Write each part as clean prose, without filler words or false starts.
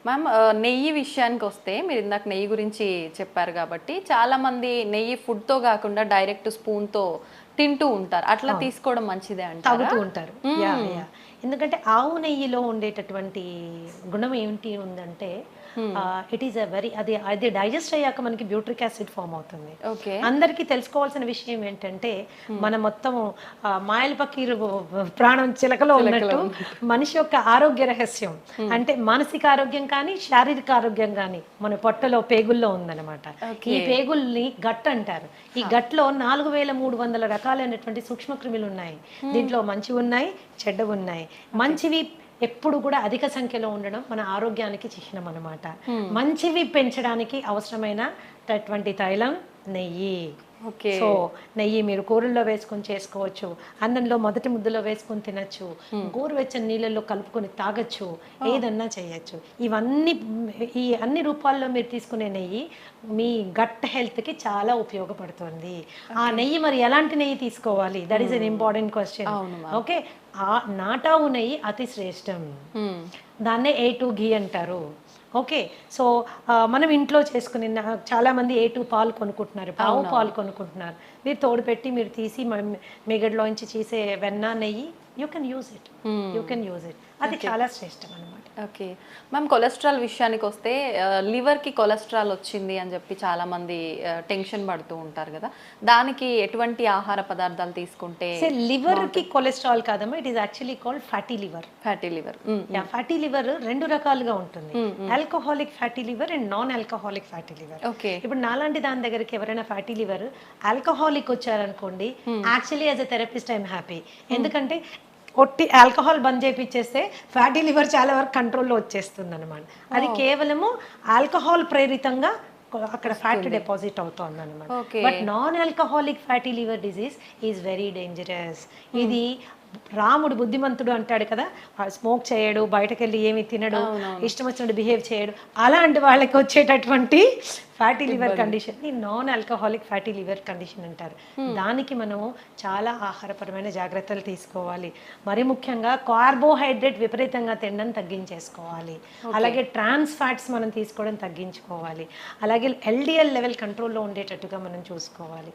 Ma'am నెయ్యి విషయానికి వస్తే మీరు ఇందాక నెయ్యి గురించి చెప్పారు కాబట్టి చాలా మంది నెయ్యి ఫుడ్తో కాకుండా డైరెక్ట్ స్పూన్తో తింటూ ఉంటారు. అట్లా తీసుకోవడం మంచిదే అంటారా? తాగుతూ ఉంటారు. యా యా ఎందుకంటే ఆవు నెయ్యిలో ఉండేటటువంటి గుణం ఏంటి ఉందంటే ఇట్ ఈస్ అ వెరీ అది డైజెస్ట్ అయ్యాక మనకి బ్యూట్రిక్ యాసిడ్ ఫామ్ అవుతుంది. ఓకే. అందరికీ తెలుసుకోవాల్సిన విషయం ఏంటంటే మన మొత్తం మాయల పకీరు ప్రాణం చిలకలో ఉన్నట్టు మనిషి యొక్క ఆరోగ్య రహస్యం అంటే మానసిక ఆరోగ్యం కానీ శారీరక ఆరోగ్యం కానీ మన పొట్టలో పేగుల్లో ఉందన్నమాట. ఈ పేగుల్ని గట్ అంటారు. ఈ గట్లో 4300 రకాలైనటువంటి సూక్ష్మ క్రిములు ఉన్నాయి. దీంట్లో మంచివి ఉన్నాయి, చెడ్డవి ఉన్నాయి. మంచివి ఎప్పుడు కూడా అధిక సంఖ్యలో ఉండడం మన ఆరోగ్యానికి చిహ్నం అనమాట. మంచివి పెంచడానికి అవసరమైనటువంటి తైలం నెయ్యి. సో నెయ్యి మీరు కూరల్లో వేసుకొని చేసుకోవచ్చు, అన్నంలో మొదటి ముద్దలో వేసుకొని తినచ్చు, గోరువెచ్చని నీళ్ళల్లో కలుపుకొని తాగొచ్చు, ఏదన్నా చేయొచ్చు. ఈ అన్ని రూపాల్లో మీరు తీసుకునే నెయ్యి మీ గట్ హెల్త్కి చాలా ఉపయోగపడుతుంది. ఆ నెయ్యి మరి ఎలాంటి నెయ్యి తీసుకోవాలి? That is an important question. Okay, ఆ నాటావు నెయ్యి అతి శ్రేష్టం. దాన్నే A2 ఘీ అంటారు. ఓకే, సో మనం ఇంట్లో చేసుకుని చాలామంది A2 పాలు కొనుక్కుంటున్నారు, ఆవు పాలు కొనుక్కుంటున్నారు. మీరు తోడు పెట్టి మీరు తీసి మిగడ్లోంచి చేసే వెన్న నెయ్యి యూ కెన్ యూజ్ ఇట్. అది చాలా శ్రేష్టం అనమాట. ఓకే మ్యామ్, కొలెస్ట్రాల్ విషయానికి వస్తే లివర్కి కొలెస్ట్రాల్ వచ్చింది అని చెప్పి చాలామంది టెన్షన్ పడుతూ ఉంటారు కదా, దానికి ఎటువంటి ఆహార పదార్థాలు తీసుకుంటే? లివర్కి కొలెస్ట్రాల్ కాదమ్మా, it is actually called fatty liver. Fatty liver రెండు రకాలుగా ఉంటుంది, alcoholic fatty liver and non alcoholic fatty liver. ఇప్పుడు నాలాంటి దాని దగ్గరికి ఎవరైనా ఫ్యాటీ లివర్ ఆల్కహాలిక్ వచ్చారనుకోండి, actually as a therapist I'm happy. ఎందుకంటే ఒట్టి ఆల్కహాల్ బంద్ చేయించేస్తే ఫ్యాటీ లివర్ చాలా వరకు కంట్రోల్లో వచ్చేస్తుంది అనమాట. అది కేవలము ఆల్కహాల్ ప్రేరితంగా అక్కడ ఫ్యాట్ డిపాజిట్ అవుతుంది అనమాట. But non alcoholic fatty liver disease is very dangerous. ఇది రాముడు బుద్ధిమంతుడు అంటాడు కదా, స్మోక్ చేయడు, బయటకు వెళ్ళి ఏమి తినడు, ఇష్టం వచ్చినట్టు బిహేవ్ చేయడు, అలాంటి వాళ్ళకి వచ్చేటటువంటి ఫ్యాటీ లివర్ కండిషన్ ని non alcoholic fatty liver condition అంటారు. దానికి మనము చాలా ఆహారపరమైన జాగ్రత్తలు తీసుకోవాలి. మరి ముఖ్యంగా కార్బోహైడ్రేట్ విపరీతంగా తినడం తగ్గించేసుకోవాలి. అలాగే ట్రాన్స్ ఫ్యాట్స్ మనం తీసుకోవడం తగ్గించుకోవాలి. అలాగే LDL లెవెల్ కంట్రోల్లో ఉండేటట్టుగా మనం చూసుకోవాలి.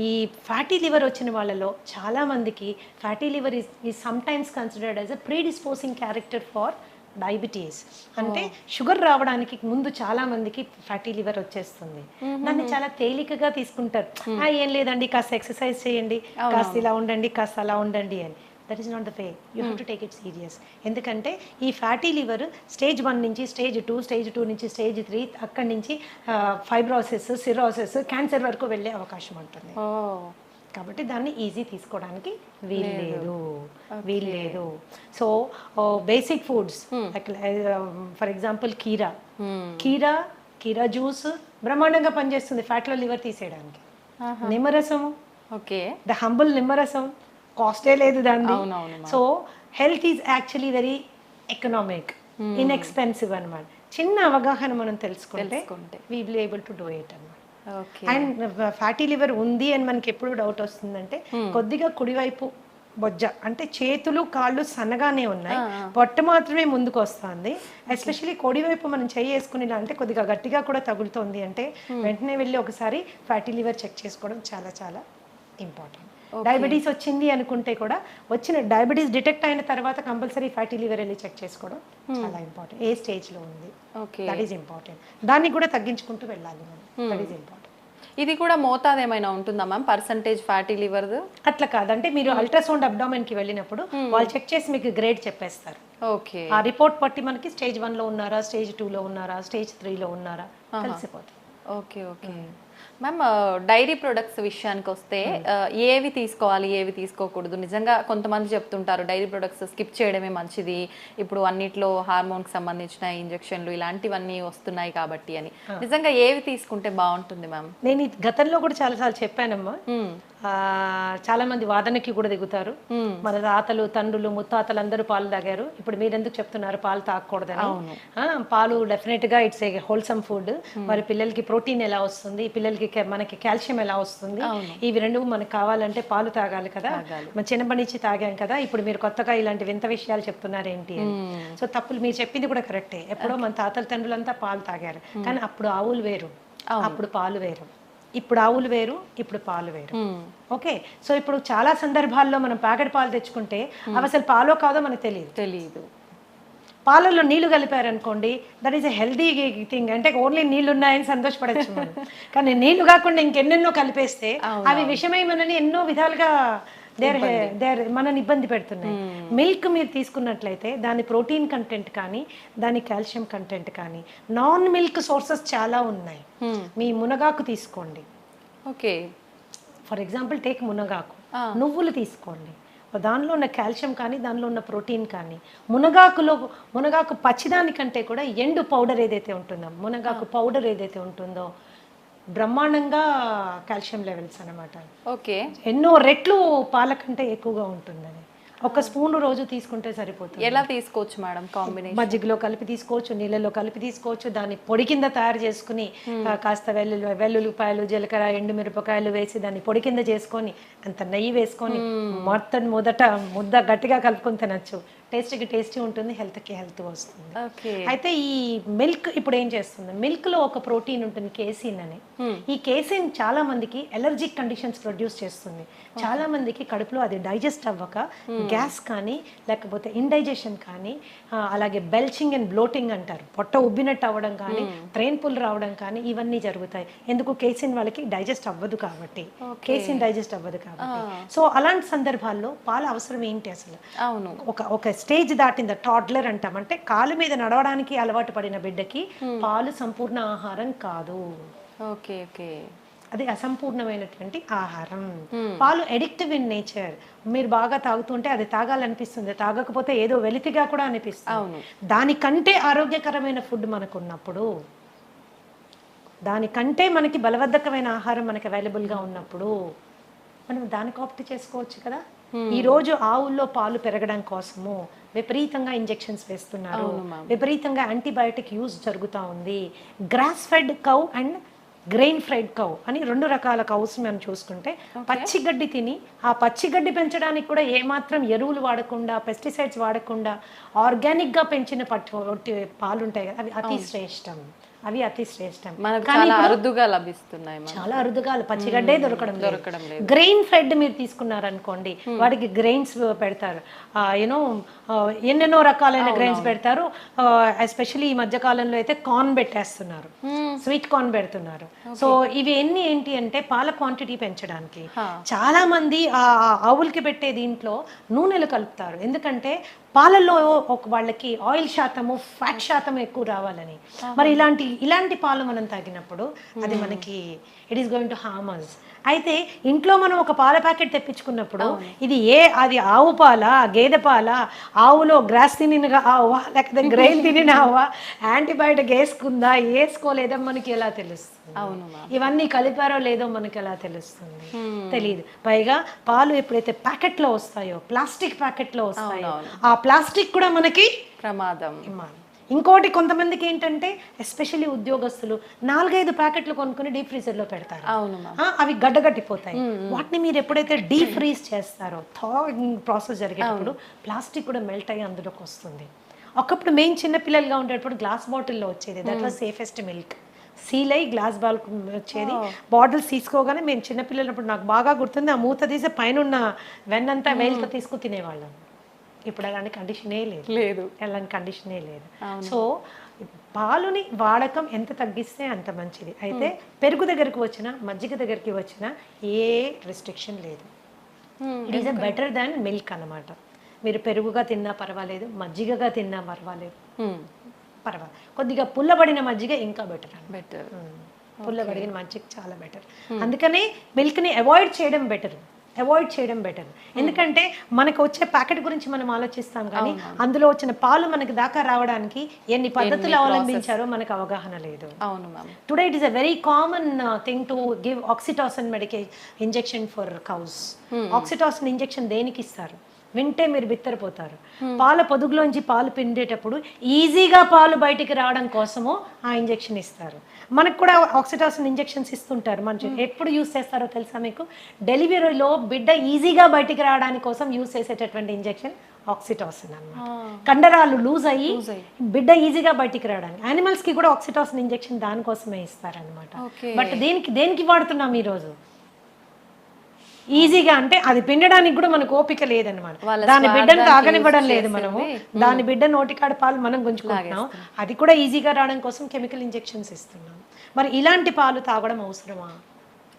ఈ ఫ్యాటీ లివర్ వచ్చిన వాళ్ళలో చాలా మందికి fatty liver is sometimes considered as a predisposing character for diabetes. అంటే షుగర్ రావడానికి ముందు చాలా మందికి ఫ్యాటీ లివర్ వచ్చేస్తుంది. దాన్ని చాలా తేలికగా తీసుకుంటారు. ఏం లేదండి, కాస్త ఎక్సర్సైజ్ చేయండి, కాస్త ఇలా ఉండండి, కాస్త అలా ఉండండి అని. That is not the way. You have to take it serious. ఎందుకంటే ఈ ఫ్యాటీ లివర్ స్టేజ్ 1 నుంచి స్టేజ్ 2, స్టేజ్ 2 నుంచి స్టేజ్ 3, అక్కడి నుంచి ఫైబ్రోసిస్, సిరోసిస్, క్యాన్సర్ వరకు వెళ్ళే అవకాశం ఉంటుంది. కాబట్టి దాన్ని ఈజీ తీసుకోవడానికి వీల్లేదు. So basic foods for example కీరా జ్యూస్ బ్రహ్మాండంగా పనిచేస్తుంది ఫ్యాట్లో లివర్ తీసేయడానికి. నిమ్మరసము, ద హంబుల్ నిమ్మరసం, కాస్టే లేదు దాన్ని. So health is actually very economic, inexpensive అనమాట. చిన్న అవగాహన మనం తెలుసుకుంటే we will able to do it అనమాట. అండ్ ఫ్యాటీ లివర్ ఉంది అని మనకి ఎప్పుడు డౌట్ వస్తుందంటే, కొద్దిగా కుడివైపు బొజ్జ అంటే చేతులు కాళ్ళు సన్నగానే ఉన్నాయి, పొట్ట మాత్రమే ముందుకు వస్తుంది. ఎస్పెషల్లీ కుడివైపు మనం చెయ్యి వేసుకునేలా అంటే కొద్దిగా గట్టిగా కూడా తగులుతుంది అంటే వెంటనే వెళ్ళి ఒకసారి ఫ్యాటీ లివర్ చెక్ చేసుకోవడం చాలా చాలా ఇంపార్టెంట్. డయాబెటీస్ వచ్చింది అనుకుంటే కూడా వచ్చిన డయాబెటీస్ డిటెక్ట్ అయిన తర్వాత కంపల్సరీ ఫ్యాటీ లివర్ వెళ్ళి చెక్ చేసుకోవడం చాలా ఇంపార్టెంట్. ఏ స్టేజ్లో ఉంది, దట్ ఈస్ ఇంపార్టెంట్. దాన్ని కూడా తగ్గించుకుంటూ వెళ్ళాలి మనం, దట్ ఈస్ ఇంపార్టెంట్. ఇది కూడా మోతాదు ఏమైనా ఉంటుందా మ్యామ్, పర్సంటేజ్ ఫ్యాటీ లివర్? అట్లా కాదంటే మీరు అల్ట్రాసౌండ్ అబ్డామెన్ కి వెళ్ళినప్పుడు వాళ్ళు చెక్ చేసి మీకు గ్రేడ్ చెప్పేస్తారు. ఓకే, ఆ రిపోర్ట్ బట్టి మనకి స్టేజ్ 1 లో ఉన్నారా, స్టేజ్ 2 లో ఉన్నారా, స్టేజ్ 3 లో ఉన్నారా తెలిసిపోతుంది. ఓకే మ్యామ్, డైరీ ప్రొడక్ట్స్ విషయానికి వస్తే ఏవి తీసుకోవాలి, ఏవి తీసుకోకూడదు? నిజంగా కొంతమంది చెప్తుంటారు డైరీ ప్రొడక్ట్స్ స్కిప్ చేయడమే మంచిది, ఇప్పుడు అన్నిట్లో హార్మోన్కి సంబంధించిన ఇంజెక్షన్లు ఇలాంటివన్నీ వస్తున్నాయి కాబట్టి అని. నిజంగా ఏవి తీసుకుంటే బాగుంటుంది మ్యామ్? నేను గతంలో కూడా చాలాసార్లు చెప్పానమ్మా, చాలా మంది వాదనకి కూడా దిగుతారు. మన తాతలు తండ్రులు ముత్తాతలు అందరూ పాలు తాగారు, ఇప్పుడు మీరెందుకు చెప్తున్నారు పాలు తాగకూడదని? పాలు డెఫినెట్ గా ఇట్స్ ఏ హోల్సమ్ ఫుడ్. మరి పిల్లలకి ప్రోటీన్ ఎలా వస్తుంది, పిల్లలకి మనకి కాల్షియం ఎలా వస్తుంది, ఇవి రెండు మనకు కావాలంటే పాలు తాగాలి కదా. మన చిన్నప్పటి నుంచి తాగాం కదా, ఇప్పుడు మీరు కొత్తగా ఇలాంటి వింత విషయాలు చెప్తున్నారు ఏంటి అని. సో తప్పులు మీరు చెప్పింది కూడా కరెక్టే. ఎప్పుడో మన తాతల తండ్రులంతా పాలు తాగారు, కానీ అప్పుడు ఆవులు వేరు, అప్పుడు పాలు వేరు. ఇప్పుడు ఆవులు వేరు, ఇప్పుడు పాలు వేరు. ఓకే, సో ఇప్పుడు చాలా సందర్భాల్లో మనం ప్యాకెట్ పాలు తెచ్చుకుంటే అవి అసలు పాలో కాదో మనకు తెలియదు. పాలల్లో నీళ్లు కలిపారనుకోండి, that is a healthy thing. అంటే ఓన్లీ నీళ్లు ఉన్నాయని సంతోషపడచ్చు మనం, కానీ నీళ్లు కాకుండా ఇంకెన్నెన్నో కలిపేస్తే అవి విషమై మనని ఎన్నో విధాలుగా మనని ఇబ్బంది పెడుతున్నాయి. మిల్క్ మీరు తీసుకున్నట్లయితే దాని ప్రోటీన్ కంటెంట్ కానీ, దాని కాల్షియం కంటెంట్ కానీ, నాన్ మిల్క్ సోర్సెస్ చాలా ఉన్నాయి. మీ మునగాకు తీసుకోండి, ఓకే, ఫర్ ఎగ్జాంపుల్ టేక్ మునగాకు. నువ్వులు తీసుకోండి, దానిలో ఉన్న కాల్షియం కానీ, దానిలో ఉన్న ప్రోటీన్ కానీ. మునగాకు పచ్చిదానికంటే కూడా ఎండు పౌడర్ ఏదైతే ఉంటుందో, మునగాకు పౌడర్ ఏదైతే ఉంటుందో బ్రహ్మాండంగా కాల్షియం లెవెల్స్ అనమాట. ఓకే, ఎన్నో రెట్లు పాల కంటే ఎక్కువగా ఉంటుందని. ఒక స్పూన్ రోజు తీసుకుంటే సరిపోతుంది. ఎలా తీసుకోవచ్చు మేడం? కాంబినేషన్ మజ్జిగలో కలిపి తీసుకోవచ్చు, నీళ్ళలో కలిపి తీసుకోవచ్చు. దాన్ని పొడి కింద తయారు చేసుకుని కాస్త వెల్లుల్లిపాయలు, జీలకర్ర, ఎండుమిరపకాయలు వేసి దాన్ని పొడి కింద చేసుకొని అంత నెయ్యి వేసుకొని మొదట ముద్ద గట్టిగా కలుపుకొని తినచ్చు. టేస్టీ ఉంటుంది, హెల్త్కి హెల్త్ వస్తుంది. అయితే ఈ మిల్క్ ఇప్పుడు ఏం చేస్తుంది, మిల్క్ లో ఒక ప్రోటీన్ ఉంటుంది కేసిన్ అని. ఈ కేసిన్ చాలా మందికి ఎలర్జిక్ కండిషన్స్ ప్రొడ్యూస్ చేస్తుంది. చాలా మందికి కడుపులో అది డైజెస్ట్ అవ్వక గ్యాస్ కానీ, లేకపోతే ఇండైజెషన్ కానీ, అలాగే బెల్చింగ్ అండ్ బ్లోటింగ్ అంటారు, పొట్ట ఉబ్బినట్టు అవ్వడం కానీ, ట్రైన్ పుల్ రావడం కానీ, ఇవన్నీ జరుగుతాయి. ఎందుకు? కేసిన్ వాళ్ళకి డైజెస్ట్ అవ్వదు కాబట్టి, కేసిన్ డైజెస్ట్ అవ్వదు కాబట్టి. సో అలాంటి సందర్భాల్లో పాల అవసరం ఏంటి అసలు? ఒక స్టేజ్ దాటింద టాడ్లర్ అంటాం, అంటే కాలు మీద నడవడానికి అలవాటు పడిన బిడ్డకి పాలు సంపూర్ణ ఆహారం కాదు. ఓకే ఓకే, అది అసంపూర్ణమైనటువంటి ఆహారం. పాలు ఎడిక్టివ్ ఇన్ నేచర్. మీరు బాగా తాగుతుంటే అది తాగాలనిపిస్తుంది, తాగకపోతే ఏదో వెలితిగా కూడా అనిపిస్తుంది. దానికంటే ఆరోగ్యకరమైన ఫుడ్ మనకు ఉన్నప్పుడు, దానికంటే మనకి బలవర్ధకమైన ఆహారం మనకి అవైలబుల్గా ఉన్నప్పుడు మనం దానికి ఆప్ట్ చేసుకోవచ్చు కదా. ఈ రోజు ఆవుల్లో పాలు పెరగడం కోసము విపరీతంగా ఇంజెక్షన్స్ వేస్తున్నారు, విపరీతంగా యాంటీబయాటిక్ యూజ్ జరుగుతూ ఉంది. Grass fed cow and grain fried cow అని రెండు రకాల కౌస్ మనం చూసుకుంటే, పచ్చిగడ్డి తిని ఆ పచ్చిగడ్డి పెంచడానికి కూడా ఏమాత్రం ఎరువులు వాడకుండా, పెస్టిసైడ్స్ వాడకుండా ఆర్గానిక్గా పెంచిన పాలు ఉంటాయి కదా, అవి అతి శ్రేష్టం. చాలా అరుదుగా లభిస్తున్నాయి, చాలా అరుదుగా, పచ్చిగడ్డే దొరకడం లేదు. గ్రెయిన్ ఫెడ్ మీరు తీసుకున్నారనుకోండి, వాటికి గ్రెయిన్స్ పెడతారు, ఎన్నెన్నో రకాలైన గ్రెయిన్స్ పెడతారు. ఎస్పెషల్లీ ఈ మధ్య కాలంలో అయితే కార్న్ పెట్టేస్తున్నారు, స్వీట్ కార్న్ పెడుతున్నారు. సో ఇవి ఏంటి అంటే పాల క్వాంటిటీ పెంచడానికి. చాలా మంది ఆ ఆవులకి పెట్టే దీంట్లో నూనెలు కలుపుతారు, ఎందుకంటే పాలల్లో వాళ్ళకి ఆయిల్ శాతము, ఫ్యాట్ శాతం ఎక్కువ రావాలని. మరి ఇలాంటి పాలు మనం తాగినప్పుడు అది మనకి it is going to harm us. అయితే ఇంట్లో మనం ఒక పాల ప్యాకెట్ తెప్పించుకున్నప్పుడు అది ఆవు పాల, గేదె పాల, ఆవులో గ్రాస్ తినిన ఆవా లేకపోతే గ్రెయిన్ తినిన ఆవా, యాంటీబయాటిక్ వేసుకుందా వేసుకోలేదా మనకి ఎలా తెలుస్తుంది? ఇవన్నీ కలిపారో లేదో మనకి ఎలా తెలుస్తుంది? తెలియదు. పైగా పాలు ఎప్పుడైతే ప్యాకెట్లో వస్తాయో, ప్లాస్టిక్ ప్యాకెట్లో వస్తాయో, ఆ ప్లాస్టిక్ కూడా మనకి ప్రమాదం. ఇంకోటి, కొంతమందికి ఏంటంటే ఎస్పెషల్లీ ఉద్యోగస్తులు 4-5 ప్యాకెట్లు కొనుక్కుని డీప్ ఫ్రీజర్లో పెడతారు, అవి గడ్డగట్టిపోతాయి. వాటిని మీరు ఎప్పుడైతే డీప్ ఫ్రీజ్ చేస్తారో, థాయింగ్ ప్రాసెస్ జరిగేటప్పుడు ప్లాస్టిక్ కూడా మెల్ట్ అయ్యి అందులోకి వస్తుంది. ఒకప్పుడు మేము చిన్నపిల్లలుగా ఉండేటప్పుడు గ్లాస్ బాటిల్లో వచ్చేది, that was safest milk. Seal అయ్యి గ్లాస్ బాల్ వచ్చేది. బాటిల్స్ తీసుకోగానే మేము చిన్నపిల్లలప్పుడు నాకు బాగా గుర్తుంది, ఆ మూత తీసి పైన ఉన్న వెన్నంతా వేలుతో తీసుకుని తినేవాళ్ళం. ఇప్పుడు అలాంటి కండిషనే లేదు. సో పాలుని వాడకం ఎంత తగ్గిస్తే అంత మంచిది. అయితే పెరుగు దగ్గరికి వచ్చినా, మజ్జిగ దగ్గరికి వచ్చినా ఏ రెస్ట్రిక్షన్ లేదు. It is better than milk అన్నమాట. మీరు పెరుగుగా తిన్నా పర్వాలేదు, మజ్జిగగా తిన్నా పర్వాలేదు. కొద్దిగా పుల్లబడిన మజ్జిగ ఇంకా బెటర్. పుల్లబడిన మజ్జిగ చాలా బెటర్. అందుకని మిల్క్ని అవాయిడ్ చేయడం బెటర్. అవాయిడ్ చేయడం బెటర్. ఎందుకంటే మనకు వచ్చే ప్యాకెట్ గురించి మనం ఆలోచిస్తాం కానీ అందులో వచ్చిన పాలు మనకి దాకా రావడానికి ఎన్ని పద్ధతులు అవలంబించారో మనకు అవగాహన లేదు. అవును ma'am. Today it is a very common thing to give oxytocin injection for cows. Oxytocin injection దేనికి ఇస్తారు వింటే మీరు బిత్తరపోతారు. పాల పొదుగులోంచి పాలు పిండేటప్పుడు ఈజీగా పాలు బయటికి రావడం కోసము ఆ ఇంజెక్షన్ ఇస్తారు. మనకు కూడా ఆక్సిటాసిన్ ఇంజెక్షన్స్ ఇస్తుంటారు. మనం ఎప్పుడు యూస్ చేస్తారో తెలుసా మీకు? డెలివరీలో బిడ్డ ఈజీగా బయటికి రావడానికి కోసం యూస్ చేసేటటువంటి ఇంజెక్షన్ ఆక్సిటాసిన్ అన్నమాట. కండరాలు లూజ్ అయ్యి బిడ్డ ఈజీగా బయటికి రావడానికి. యానిమల్స్ కి కూడా ఆక్సిటాసిన్ ఇంజెక్షన్ దానికోసమే ఇస్తారనమాట. బట్ దేనికి వాడుతున్నాం ఈరోజు? ఈజీగా అంటే అది పిండడానికి కూడా మనకు ఓపిక లేదనమాట. దాని బిడ్డను తాగనివ్వడం లేదు మనము. దాని బిడ్డ నోటికాడ పాలు మనం గుంజుకుంటున్నాం. అది కూడా ఈజీగా రావడం కోసం కెమికల్ ఇంజెక్షన్స్ ఇస్తున్నాం. మరి ఇలాంటి పాలు తాగడం అవసరమా?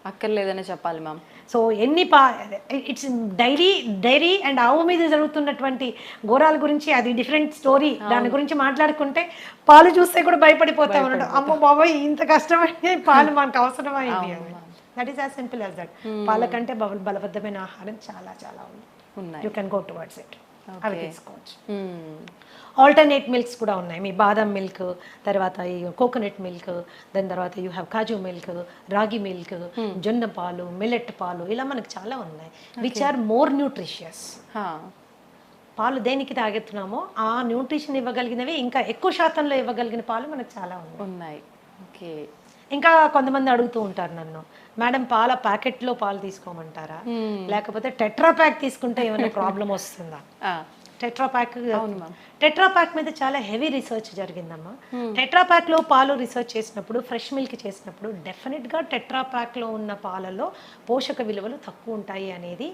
అక్కర్లేదనే చెప్పాలి మ్యామ్. సో ఎన్ని ఇట్స్ డైరీ అండ్ ఆవు మీద జరుగుతున్నటువంటి ఘోరాల గురించి అది డిఫరెంట్ స్టోరీ. దాని గురించి మాట్లాడుకుంటే పాలు చూస్తే కూడా భయపడిపోతాం అన్నట్టు. అమ్మో బాబాయ్ ఇంత కష్టమైన పాలు మనకు అవసరమైంది అని. That is as simple as that. పాల కంటే బలబద్ధమైన ఆహారం చాలా చాలా ఉంది. You can go towards it. అవి తీసుకోవచ్చు. ఆల్టర్నేట్ మిల్క్స్ కూడా ఉన్నాయి. మీ బాదం మిల్క్, తర్వాత ఈ కోకోనట్ మిల్క్, దాని తర్వాత యూ హ్యావ్ కాజు మిల్క్, రాగి మిల్క్, జొన్న పాలు, మిల్లెట్ పాలు, ఇలా మనకు చాలా ఉన్నాయి విచ్ ఆర్ మోర్ న్యూట్రిషియస్. పాలు దేనికి తాగెత్తున్నామో ఆ న్యూట్రిషన్ ఇవ్వగలిగినవి ఇంకా ఎక్కువ శాతంలో ఇవ్వగలిగిన పాలు మనకు చాలా ఉన్నాయి. ఓకే. ఇంకా కొంతమంది అడుగుతూ ఉంటారు నన్ను, మేడం పాల ప్యాకెట్లో పాలు తీసుకోమంటారా లేకపోతే టెట్రా ప్యాక్ తీసుకుంటే ఏమైనా ప్రాబ్లం వస్తుందా? టెట్రా ప్యాక్ మీద చాలా హెవీ రీసెర్చ్ జరిగిందమ్మా. టెట్రా ప్యాక్ లో పాలు రీసెర్చ్ చేసినప్పుడు, ఫ్రెష్ మిల్క్ చేసినప్పుడు డెఫినెట్ గా టెట్రా ప్యాక్ లో ఉన్న పాలలో పోషక విలువలు తక్కువ ఉంటాయి అనేది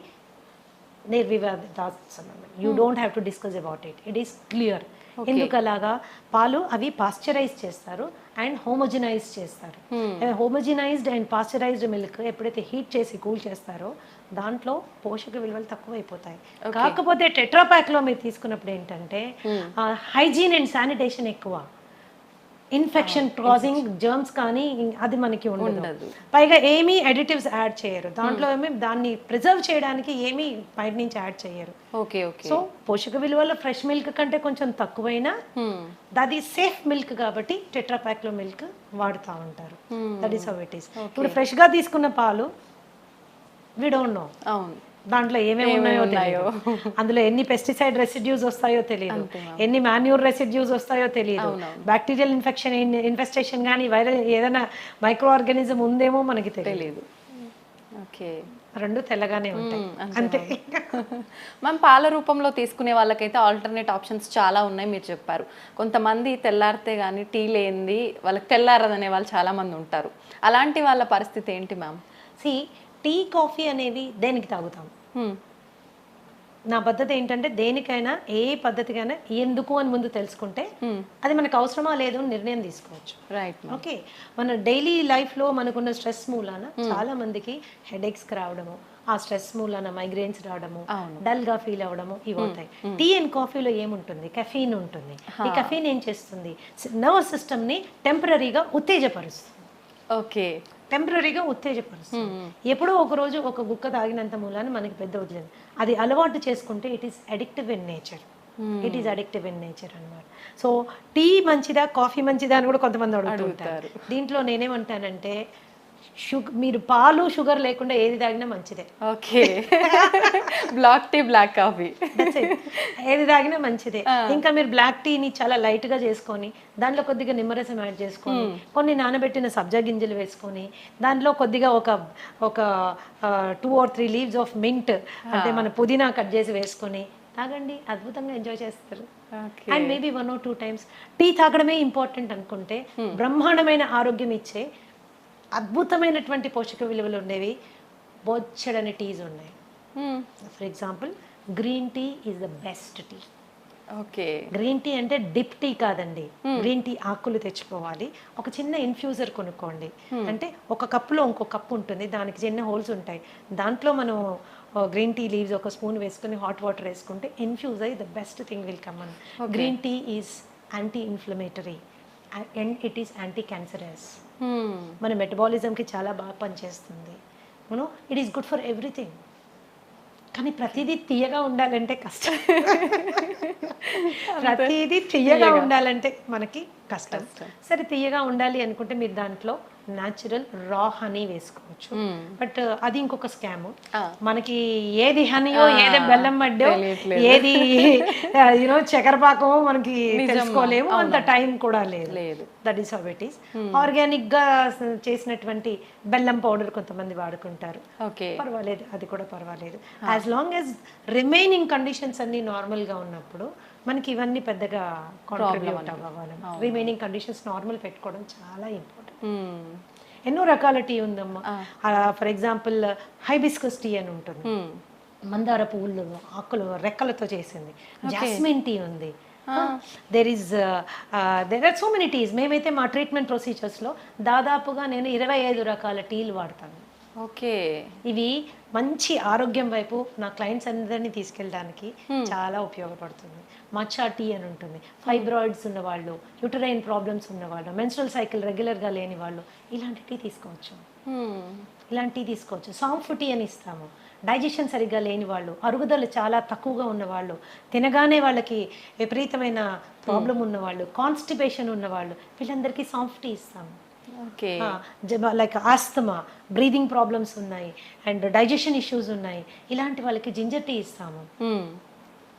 నిర్వివాదాస్పదం. You don't have to discuss about it. It is clear. ఎందుకు అలాగా? పాలు అవి పాస్చరైజ్ చేస్తారు అండ్ హోమోజినైజ్ చేస్తారు. హోమోజినైజ్డ్ అండ్ పాస్చరైజ్డ్ మిల్క్ ఎప్పుడైతే హీట్ చేసి కూల్ చేస్తారో దాంట్లో పోషక విలువలు తక్కువ అయిపోతాయి. కాకపోతే టెట్రా ప్యాక్ లో మీరు తీసుకున్నప్పుడు ఏంటంటే హైజీన్ అండ్ శానిటేషన్ ఎక్కువ, ఇన్ఫెక్షన్ కాజింగ్ జర్మ్స్ కానీ అది మనకి ఉండదు. పైగా ఏమీ అడిటివ్స్ యాడ్ చేయరు దాంట్లో. ఏమి దాన్ని ప్రిజర్వ్ చేయడానికి ఏమీ బయట నుంచి యాడ్ చేయరు. సో పోషక విలువలు ఫ్రెష్ మిల్క్ కంటే కొంచెం తక్కువైనా అది సేఫ్ మిల్క్ కాబట్టి టెట్రా ప్యాక్ లో మిల్క్ వాడుతూ ఉంటారు. That is how it is. ఇప్పుడు ఫ్రెష్ గా తీసుకున్న పాలు వి డోంట్ నో దాంట్లో ఏమేమి ఉన్నాయో తెలియదు. అందులో ఎన్ని పెస్టిసైడ్ రెసిడ్యూస్ వస్తాయో తెలియదు, ఎన్ని మాన్యూర్ రెసిడ్యూస్ వస్తాయో తెలియదు, బ్యాక్టీరియల్ ఇన్ఫెస్టేషన్ కానీ వైరల్ ఏదైనా మైక్రో ఆర్గానిజం ఉందేమో మనకి తెలియదు. రెండు తెల్లగానే ఉంటాయి అంతే. మనం పాల రూపంలో తీసుకునే వాళ్ళకైతే ఆల్టర్నేట్ ఆప్షన్స్ చాలా ఉన్నాయి మీరు చెప్పారు. కొంతమంది తెల్లారితే కానీ టీ లేనిది వాళ్ళకి తెల్లారదనే వాళ్ళు చాలా మంది ఉంటారు. అలాంటి వాళ్ళ పరిస్థితి ఏంటి మ్యామ్? టీ కాఫీ అనేవి దేనికి తాగుతాం? నా పద్ధతి ఏంటంటే దేనికైనా ఏ పద్ధతికైనా ఎందుకు అని ముందు తెలుసుకుంటే అది మనకు అవసరమా లేదు అని నిర్ణయం తీసుకోవచ్చు. రైట్. ఓకే. మన డైలీ లైఫ్లో మనకున్న స్ట్రెస్ మూలాన చాలా మందికి హెడేక్స్ రావడము, ఆ స్ట్రెస్ మూలాన మైగ్రేన్స్ రావడము, డల్ గా ఫీల్ అవ్వడము ఇవి అవుతాయి. టీ అండ్ కాఫీలో ఏముంటుంది? కెఫీన్ ఉంటుంది. ఈ కెఫీన్ ఏం చేస్తుంది? నర్వస్ సిస్టమ్ ని టెంపరీగా ఉత్తేజపరుస్తుంది. ఓకే. టెంపరీగా ఉత్తేజపరుస్తుంది. ఎప్పుడో ఒక రోజు ఒక గుక్క తాగినంత మూలాన మనకి పెద్ద వదిలేదు. అది అలవాటు చేసుకుంటే it is addictive in nature. It is addictive in nature అన్నమాట. సో టీ మంచిదా కాఫీ మంచిదా అని కూడా కొంతమంది అడుగుతుంటారు. దీంట్లో నేనేమంటానంటే మీరు పాలు షుగర్ లేకుండా ఏది తాగినా మంచిదే. Okay. Black tea, black coffee ఏది తాగినా మంచిదే. ఇంకా మీరు బ్లాక్ టీని చాలా లైట్ గా చేసుకొని దాంట్లో కొద్దిగా నిమ్మరసం యాడ్ చేసుకొని కొన్ని నానబెట్టిన సబ్జా గింజలు వేసుకొని దాంట్లో కొద్దిగా ఒక 2 or 3 leaves ఆఫ్ మింట్ అంటే మన పుదీనా కట్ చేసి వేసుకొని తాగండి. అద్భుతంగా ఎంజాయ్ చేస్తారు. And maybe 1 or 2 times tea తాగడమే ఇంపార్టెంట్ అనుకుంటే బ్రహ్మాండమైన ఆరోగ్యం ఇచ్చే అద్భుతమైనటువంటి పోషక విలువలు ఉండేవి బొచ్చడని టీస్ ఉన్నాయి. For example green tea is the best tea. Okay. Green tea అంటే డిప్ టీ కాదండి. గ్రీన్ టీ ఆకులు తెచ్చుకోవాలి, ఒక చిన్న ఇన్ఫ్యూజర్ కొనుక్కోండి. అంటే ఒక కప్పులో ఇంకో కప్పు ఉంటుంది, దానికి చిన్న హోల్స్ ఉంటాయి. దాంట్లో మనం గ్రీన్ టీ లీవ్స్ ఒక స్పూన్ వేసుకుని హాట్ వాటర్ వేసుకుంటే ఇన్ఫ్యూజ్ అయ్యి the best thing will come on. Green tea is anti inflammatory and it is anti cancerous. మన మెటబాలిజంకి చాలా బాగా పనిచేస్తుంది. It is good for everything. కానీ ప్రతిదీ తీయగా ఉండాలంటే కష్టం. ప్రతిదీ తీయగా ఉండాలంటే మనకి కష్టం. సరే తీయగా ఉండాలి అనుకుంటే మీరు దాంట్లో న్యాచురల్ రా హనీ వేసుకోవచ్చు. బట్ అది ఇంకొక స్కామ్. మనకి ఏది హనీయో ఏది బెల్లం మడ్డో ఏది యూనో చక్కెరపాకమో మనకి తెలుసుకోలేము, అంత టైం కూడా లేదు. That is how it is. Organic గా చేసినటువంటి బెల్లం పౌడర్ కొంతమంది వాడుకుంటారు, పర్వాలేదు, అది కూడా పర్వాలేదు. As long as remaining conditions అన్ని నార్మల్ గా ఉన్నప్పుడు మనకి ఇవన్నీ పెద్దగా కాంట్రిబ్యూట్ అవ్వాలి. రిమైనింగ్ కండిషన్స్ నార్మల్ పెట్టుకోవడం చాలా ఇంపార్టెంట్. ఎన్నో రకాల టీ ఉందమ్మా. ఫర్ ఎగ్జాంపుల్ హైబిస్కస్ టీ అని ఉంటుంది, మందార పువ్వులు ఆకులు రెక్కలతో చేసింది. జాస్మిన్ టీ ఉంది. There are so many teas. మేమైతే మా ట్రీట్మెంట్ ప్రొసీజర్స్లో దాదాపుగా నేను 25 రకాల టీలు వాడతాను. ఓకే, ఇవి మంచి ఆరోగ్యం వైపు నా క్లయింట్స్ అందరినీ తీసుకెళ్ళడానికి చాలా ఉపయోగపడుతుంది. మచ్చా టీ అని ఉంటుంది. ఫైబ్రాయిడ్స్ ఉన్నవాళ్ళు, యూటరైన్ ప్రాబ్లమ్స్ ఉన్నవాళ్ళు, మెన్స్ట్రల్ సైకిల్ రెగ్యులర్గా లేని వాళ్ళు ఇలాంటి టీ తీసుకోవచ్చు. ఇలాంటి టీ తీసుకోవచ్చు. సాంఫ్ టీ అని ఇస్తాము. డైజెషన్ సరిగ్గా లేని వాళ్ళు, అరుగుదల చాలా తక్కువగా ఉన్నవాళ్ళు, తినగానే వాళ్ళకి విపరీతమైన ప్రాబ్లం ఉన్నవాళ్ళు, కాన్స్టిపేషన్ ఉన్నవాళ్ళు, వీళ్ళందరికీ సాంఫ్ టీ ఇస్తాము. లైక్ ఆస్తమా, బ్రీదింగ్ ప్రాబ్లమ్స్ ఉన్నాయి అండ్ డైజెషన్ ఇష్యూస్ ఉన్నాయి, ఇలాంటి వాళ్ళకి జింజర్ టీ ఇస్తాము.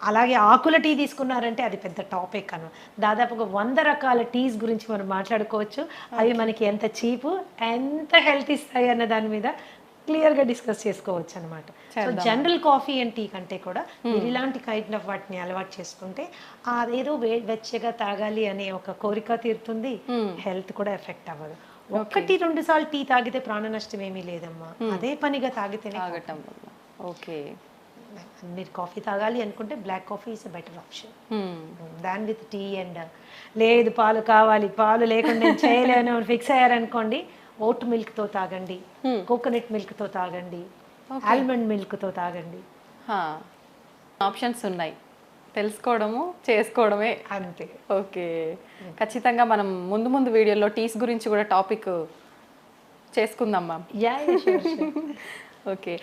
అలాగే ఆకుల టీ తీసుకున్నారంటే అది పెద్ద టాపిక్ అను. దాదాపుగా 100 రకాల టీస్ గురించి మనం మాట్లాడుకోవచ్చు. అవి మనకి ఎంత చీపు, ఎంత హెల్త్ ఇస్తాయి అన్న దాని మీద క్లియర్గా డిస్కస్ చేసుకోవచ్చు అనమాట. So general coffee and tea కంటే కూడా మీరు ఇలాంటి కైండ్ ఆఫ్ వాటిని అలవాటు చేసుకుంటే అదేదో వెచ్చగా తాగాలి అనే ఒక కోరిక తీరుతుంది, హెల్త్ కూడా ఎఫెక్ట్ అవ్వదు. 1-2 సార్లు టీ తాగితే ప్రాణ నష్టం ఏమీ లేదమ్మా, అదే పనిగా తాగితేనే. ఓకే, మీరు కాఫీ తాగాలి అనుకుంటే black coffee is a better option than with tea. And లేదు పాలు కావాలి, పాలు లేకుండా నేను చేయలేను ఫిక్స్ అయ్యారనుకోండి, ఓట్ మిల్క్తో తాగండి, కోకోనట్ మిల్క్తో తాగండి, ఆల్మండ్ మిల్క్తో తాగండి. ఆప్షన్స్ ఉన్నాయి, తెలుసుకోవడము చేసుకోవడమే అంతే. ఓకే, ఖచ్చితంగా మనం ముందు వీడియోలో టీస్ గురించి కూడా టాపిక్ చేసుకుందాం మ్యామ్. ఓకే.